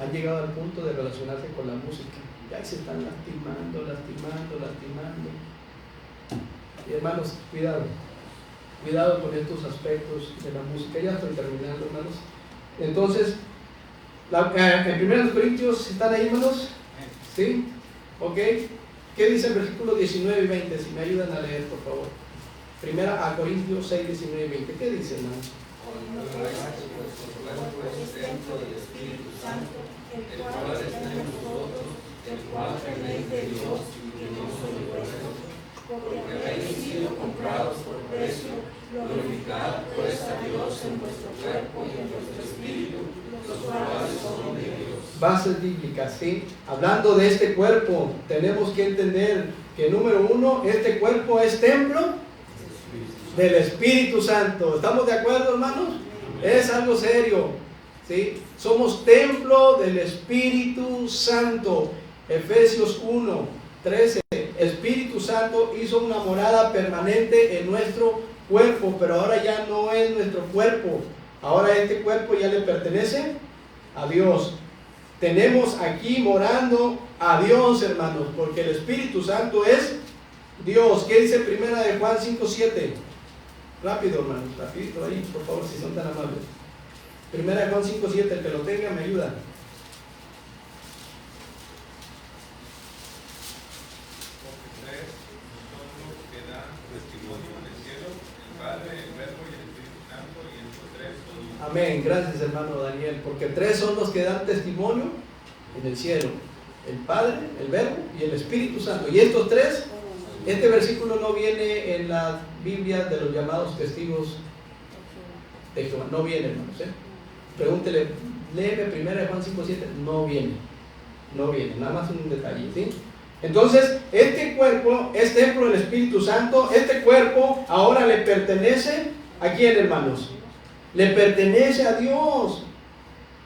han llegado al punto de relacionarse con la música. Ya se están lastimando. Y hermanos, cuidado con estos aspectos de la música. Ya estoy terminando, hermanos. Entonces, en 1 Corintios, ¿están ahí, hermanos? ¿Sí? ¿Ok? ¿Qué dice el versículo 19 y 20? Si me ayudan a leer, por favor. 1 Corintios 6, 19 y 20. ¿Qué dice, hermanos? Dentro de Santo, el cual está en nosotros, el cual tenéis de Dios y que no sois vuestros, porque habéis sido comprados por precio. Glorificad pues a Dios en vuestro cuerpo y en vuestro espíritu, los cuales son de Dios. Bases bíblicas, ¿sí? Hablando de este cuerpo, tenemos que entender que número uno, este cuerpo es templo del Espíritu Santo. ¿Estamos de acuerdo, hermanos? Es algo serio, ¿sí? Somos templo del Espíritu Santo. Efesios 1:13. Espíritu Santo hizo una morada permanente en nuestro cuerpo, pero ahora ya no es nuestro cuerpo. Ahora este cuerpo ya le pertenece a Dios. Tenemos aquí morando a Dios, hermanos, porque el Espíritu Santo es Dios. ¿Qué dice primera de Juan 5:7? Rápido, hermanos, rapidito ahí, por favor, si son tan amables. Primera de Juan 5:7, el que lo tenga me ayuda. Amén, gracias hermano Daniel, porque tres son los que dan testimonio en el cielo: el Padre, el Verbo y el Espíritu Santo. Y estos tres, este versículo no viene en la Biblia de los llamados testigos de Jehová, no viene, hermanos, Pregúntele, léeme primera de Juan 5:7, no viene, nada más un detalle, ¿sí? Entonces, este cuerpo es templo del Espíritu Santo. Este cuerpo ahora le pertenece ¿a quién, hermanos? Le pertenece a Dios.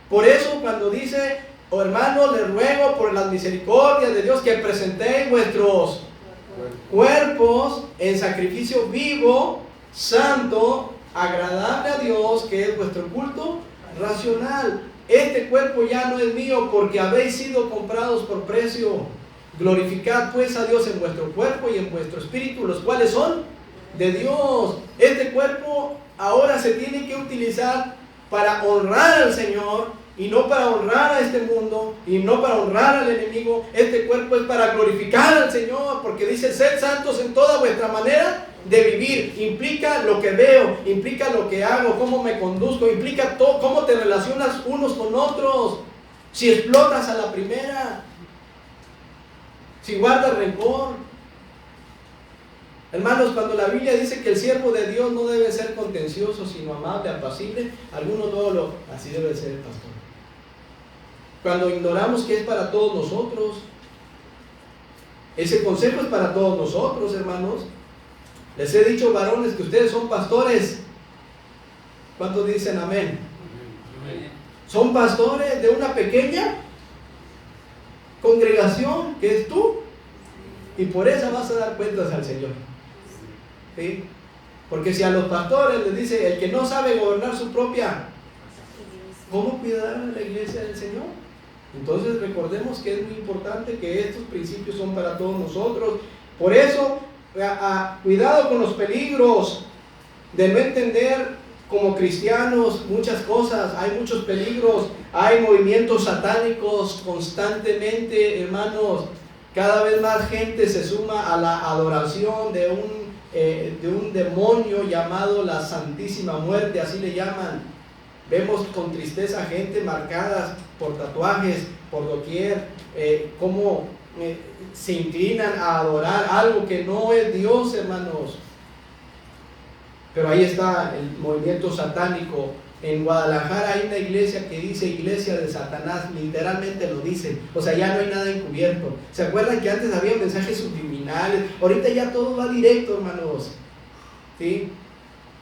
Por eso cuando dice, oh hermanos, les ruego por las misericordias de Dios que presentéis vuestros cuerpos en sacrificio vivo, santo, agradable a Dios, que es vuestro culto racional. Este cuerpo ya no es mío, porque habéis sido comprados por precio. Glorificad pues a Dios en vuestro cuerpo y en vuestro espíritu, los cuales son de Dios. Este cuerpo ahora se tiene que utilizar para honrar al Señor, y no para honrar a este mundo, y no para honrar al enemigo. Este cuerpo es para glorificar al Señor, porque dice: sed santos en toda vuestra manera de vivir. Implica lo que veo, implica lo que hago, cómo me conduzco, implica todo, cómo te relacionas unos con otros. Si explotas a la primera, si guardas rencor. Hermanos, cuando la Biblia dice que el siervo de Dios no debe ser contencioso, sino amable, apacible, algunos no así debe ser el pastor. Cuando ignoramos que es para todos nosotros, ese consejo es para todos nosotros, hermanos. Les he dicho, varones, que ustedes son pastores. ¿Cuántos dicen amén? Amén. Son pastores de una pequeña congregación que es tú, y por eso vas a dar cuentas al Señor, ¿sí? Porque si a los pastores les dice: el que no sabe gobernar su propia, ¿cómo cuidar a la iglesia del Señor? Entonces recordemos que es muy importante que estos principios son para todos nosotros. Por eso, cuidado con los peligros de no entender como cristianos muchas cosas. Hay muchos peligros, hay movimientos satánicos constantemente, hermanos. Cada vez más gente se suma a la adoración de un demonio llamado la Santísima Muerte, así le llaman. Vemos con tristeza gente marcadas por tatuajes por doquier, cómo se inclinan a adorar algo que no es Dios, hermanos. Pero ahí está el movimiento satánico. En Guadalajara hay una iglesia que dice iglesia de Satanás, literalmente lo dice. O sea, ya no hay nada encubierto. ¿Se acuerdan que antes había mensajes subliminales? Ahorita ya todo va directo, hermanos, ¿sí?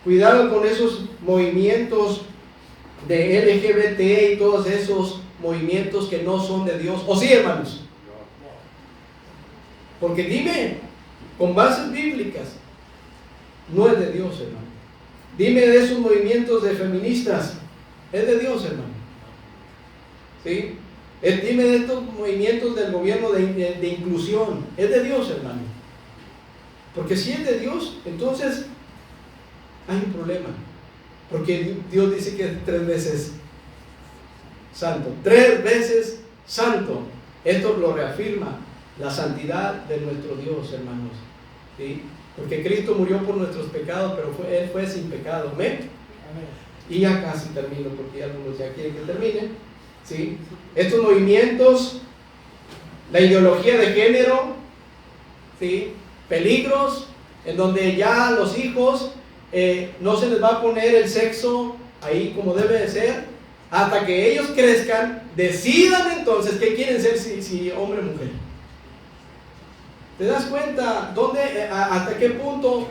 Cuidado con esos movimientos de LGBT y todos esos movimientos que no son de Dios. ¿O sí, hermanos? Porque dime, con bases bíblicas, no es de Dios, hermano. Dime de esos movimientos de feministas, es de Dios, hermano, ¿sí? Dime de estos movimientos del gobierno de inclusión, es de Dios, hermano. Porque si es de Dios, entonces hay un problema. Porque Dios dice que es 3 veces santo, 3 veces santo. Esto lo reafirma la santidad de nuestro Dios, hermanos, ¿sí? Porque Cristo murió por nuestros pecados, pero Él fue sin pecado. ¿Amén? Amén. Y ya casi termino, porque algunos ya quieren que termine. ¿sí? Estos movimientos, la ideología de género, ¿sí? Peligros en donde ya los hijos no se les va a poner el sexo ahí como debe de ser, hasta que ellos crezcan, decidan entonces qué quieren ser, si hombre o mujer. ¿Te das cuenta hasta qué punto?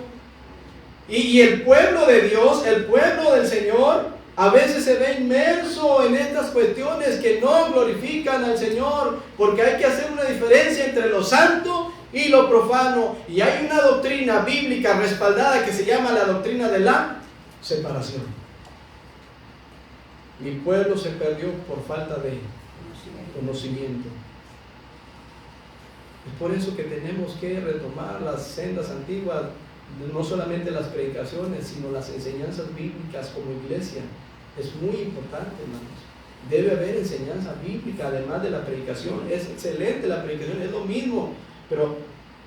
Y el pueblo de Dios, el pueblo del Señor, a veces se ve inmerso en estas cuestiones que no glorifican al Señor, porque hay que hacer una diferencia entre lo santo y lo profano. Y hay una doctrina bíblica respaldada que se llama la doctrina de la separación. Mi pueblo se perdió por falta de conocimiento. Es por eso que tenemos que retomar las sendas antiguas, no solamente las predicaciones, sino las enseñanzas bíblicas como iglesia. Es muy importante, hermanos. Debe haber enseñanza bíblica además de la predicación. Es excelente la predicación, es lo mismo, pero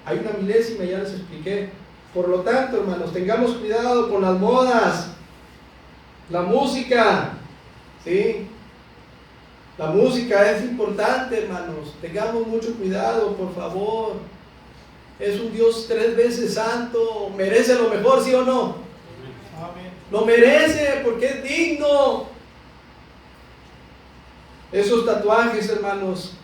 hay una milésima, ya les expliqué. Por lo tanto, hermanos, tengamos cuidado con las modas, la música, ¿sí? La música es importante, hermanos. Tengamos mucho cuidado, por favor. Es un Dios 3 veces santo, merece lo mejor, ¿sí o no? Amén. Lo merece porque es digno. Esos tatuajes, hermanos,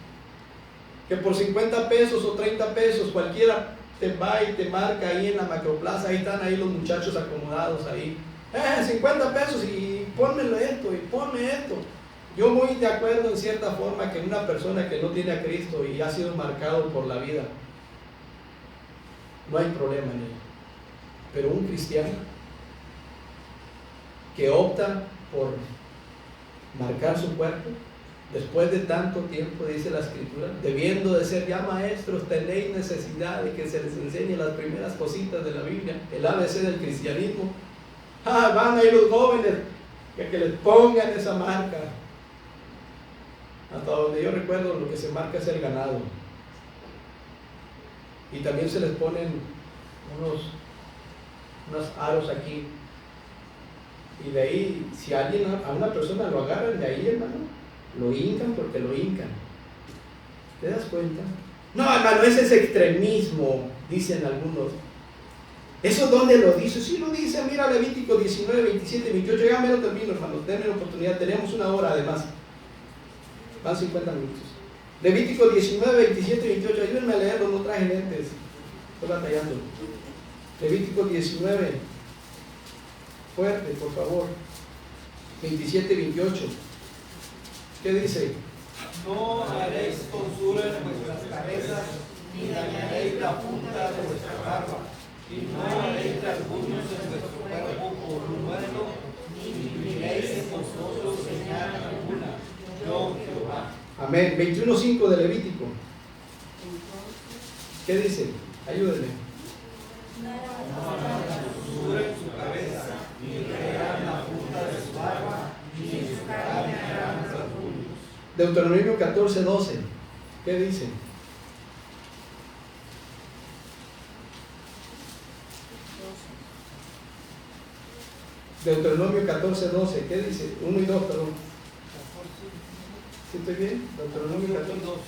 que por 50 pesos o 30 pesos cualquiera te va y te marca ahí en la macroplaza, ahí están ahí los muchachos acomodados ahí. 50 pesos y pónmelo esto y ponme esto. Yo muy de acuerdo en cierta forma que una persona que no tiene a Cristo y ha sido marcado por la vida, no hay problema en ello. Pero un cristiano que opta por marcar su cuerpo, después de tanto tiempo, dice la Escritura, debiendo de ser ya maestros, tenéis necesidad de que se les enseñe las primeras cositas de la Biblia, el ABC del cristianismo. Van ahí los jóvenes que les pongan esa marca. Hasta donde yo recuerdo, lo que se marca es el ganado. Y también se les ponen unos aros aquí. Y de ahí, si a una persona lo agarran de ahí, hermano, lo hincan porque lo hincan. ¿Te das cuenta? No, hermano, ese es extremismo, dicen algunos. ¿Eso dónde lo dice? Sí lo dice, mira Levítico 19, 27, 28. Ya me lo termino, hermanos, denme la oportunidad, tenemos una hora además. Van 50 minutos. Levítico 19, 27, 28. Ayúdenme a leerlo, no traje lentes. Estoy batallando. Levítico 19. Fuerte, por favor. 27, 28. ¿Qué dice? No haréis tonsura en vuestras cabezas, ni dañaréis la punta de vuestra barba, y no haréis rasguños en vuestro cuerpo por un muerto, ni imprimiréis en vosotros señal alguna. Yo, Jehová. Amén. 21:5 de Levítico. ¿Qué dice? Ayúdenme. No harán tonsura en su cabeza, ni reirán la punta de su barba, ni en su carne harán rasguños. Deuteronomio 14:12. ¿Qué dice? Deuteronomio 14:12. ¿Qué dice? 1 y 2, perdón. ¿Sí estoy bien? Deuteronomio 14:12.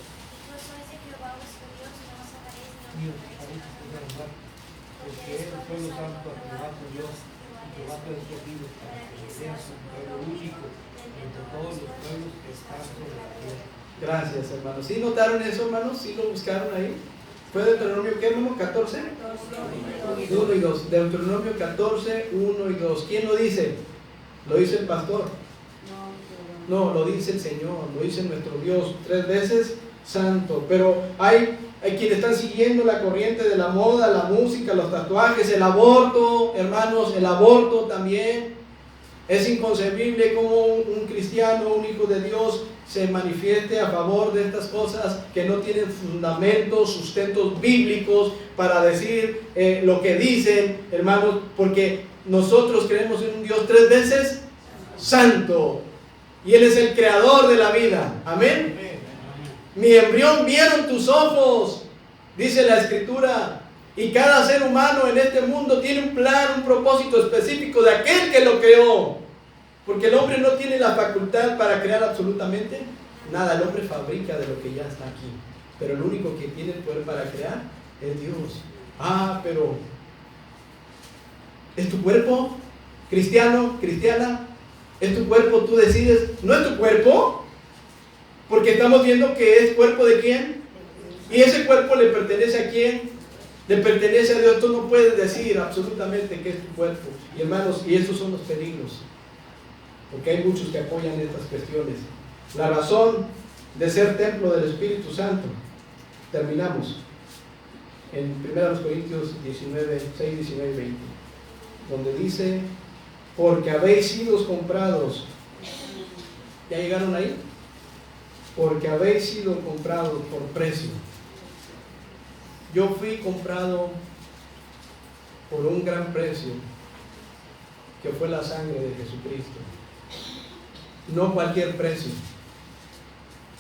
Porque es el pueblo santo a Jehová tu Dios, y Jehová te ha escogido para que seas un pueblo único entre todos los pueblos que están sobre la tierra. Gracias, hermanos. ¿Sí notaron eso, hermanos? ¿Sí lo buscaron ahí? ¿Fue Deuteronomio qué, hermano? 14, 1 y 2. Deuteronomio 14, 1 y 2. ¿Quién lo dice? ¿Lo dice el pastor? No, lo dice el Señor, lo dice nuestro Dios, 3 veces santo. Pero hay quienes están siguiendo la corriente de la moda, la música, los tatuajes, el aborto, hermanos, el aborto también. Es inconcebible como un cristiano, un hijo de Dios, se manifieste a favor de estas cosas que no tienen fundamentos, sustentos bíblicos para decir lo que dicen, hermanos, porque nosotros creemos en un Dios 3 veces santo. Y Él es el creador de la vida. Amén. Mi embrión vieron tus ojos, dice la Escritura. Y cada ser humano en este mundo tiene un plan, un propósito específico de aquel que lo creó. Porque el hombre no tiene la facultad para crear absolutamente nada. El hombre fabrica de lo que ya está aquí. Pero el único que tiene el poder para crear es Dios. Pero ¿es tu cuerpo? Cristiano, cristiana, ¿es tu cuerpo? Tú decides. ¿No es tu cuerpo? Porque estamos viendo que es cuerpo de quién. ¿Y ese cuerpo le pertenece a quién? Le pertenece a Dios. Tú no puedes decir absolutamente que es tu cuerpo. Y hermanos, y esos son los peligros, porque hay muchos que apoyan estas cuestiones. La razón de ser templo del Espíritu Santo. Terminamos en 1 Corintios 19, 6, 19 y 20, donde dice: porque habéis sido comprados. ¿Ya llegaron ahí? Porque habéis sido comprados por precio. Yo fui comprado por un gran precio, que fue la sangre de Jesucristo. No cualquier precio,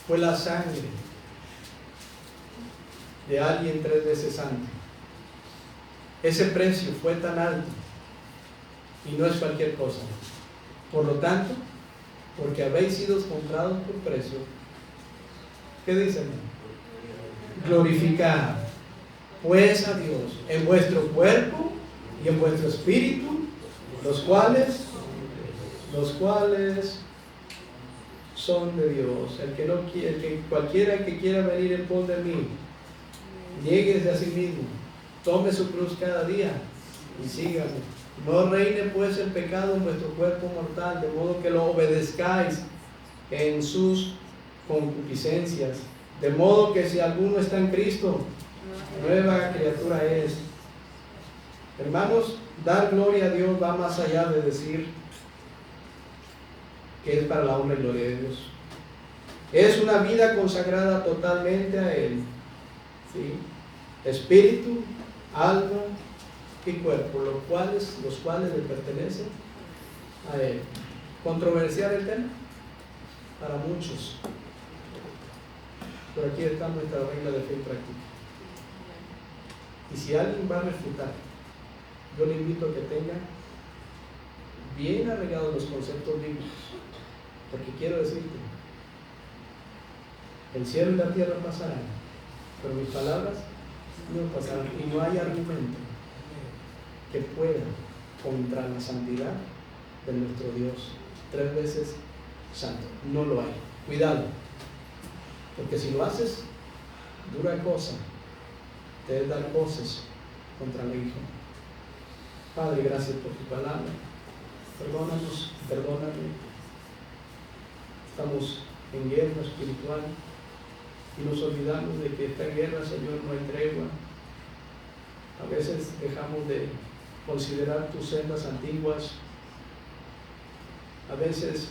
fue la sangre de alguien 3 veces santo. Ese precio fue tan alto y no es cualquier cosa. Por lo tanto, porque habéis sido comprados por precio, ¿qué dicen? Glorificad pues a Dios en vuestro cuerpo y en vuestro espíritu, los cuales son de Dios. Cualquiera que quiera venir en pos de mí, niéguese a sí mismo, tome su cruz cada día y sígame. No reine pues el pecado en vuestro cuerpo mortal, de modo que lo obedezcáis en sus concupiscencias. De modo que si alguno está en Cristo, nueva criatura es. Hermanos, dar gloria a Dios va más allá de decir que es para la honra y gloria de Dios. Es una vida consagrada totalmente a Él, ¿sí? Espíritu, alma y cuerpo, los cuales le pertenecen a Él. ¿Controversial el tema? Para muchos. Pero aquí está nuestra regla de fe y práctica. Y si alguien va a refutar, yo le invito a que tenga bien arreglados los conceptos bíblicos, porque quiero decirte, el cielo y la tierra pasarán, pero mis palabras no pasarán, y no hay argumento que pueda contra la santidad de nuestro Dios, 3 veces santo. No lo hay. Cuidado, porque si lo haces, dura cosa te es dar voces contra el Hijo. Padre, gracias por tu palabra. Perdónanos, perdóname. Estamos en guerra espiritual y nos olvidamos de que esta guerra, Señor, no hay tregua. A veces dejamos de considerar tus sendas antiguas. A veces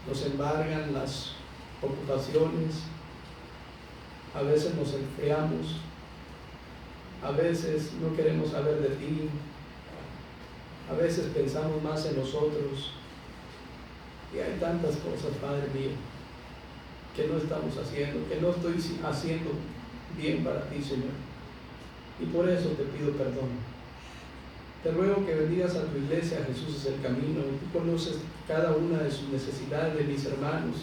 nos embargan las ocupaciones. A veces nos enfriamos. A veces no queremos saber de ti. A veces pensamos más en nosotros. Y hay tantas cosas, Padre mío, que no estamos haciendo, que no estoy haciendo bien para ti, Señor. Y por eso te pido perdón. Te ruego que bendigas a tu iglesia. Jesús es el camino. Tú conoces cada una de sus necesidades, de mis hermanos.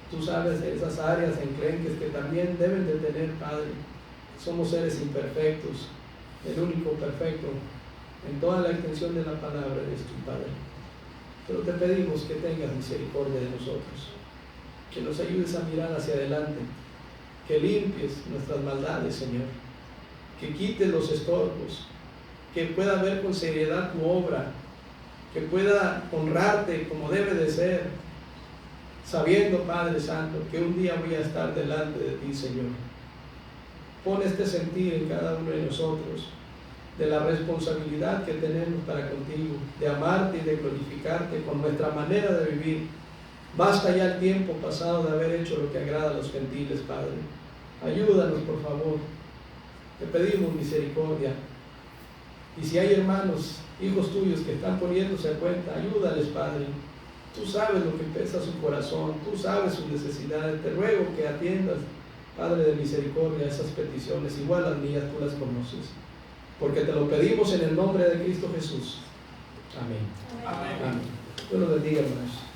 Tú sabes de esas áreas enclenques que también deben de tener, Padre. Somos seres imperfectos. El único perfecto en toda la extensión de la palabra eres tu Padre. Pero te pedimos que tengas misericordia de nosotros, que nos ayudes a mirar hacia adelante, que limpies nuestras maldades, Señor, que quites los estorbos, que pueda ver con seriedad tu obra, que pueda honrarte como debe de ser, sabiendo, Padre Santo, que un día voy a estar delante de ti, Señor. Pon este sentir en cada uno de nosotros, de la responsabilidad que tenemos para contigo, de amarte y de glorificarte con nuestra manera de vivir. Basta ya el tiempo pasado de haber hecho lo que agrada a los gentiles, Padre. Ayúdanos, por favor. Te pedimos misericordia. Y si hay hermanos, hijos tuyos que están poniéndose a cuenta, ayúdales, Padre. Tú sabes lo que pesa su corazón, tú sabes sus necesidades. Te ruego que atiendas, Padre de misericordia, esas peticiones, igual las mías, tú las conoces. Porque te lo pedimos en el nombre de Cristo Jesús. Amén. Amén. Amén. Dios los bendiga, hermanos.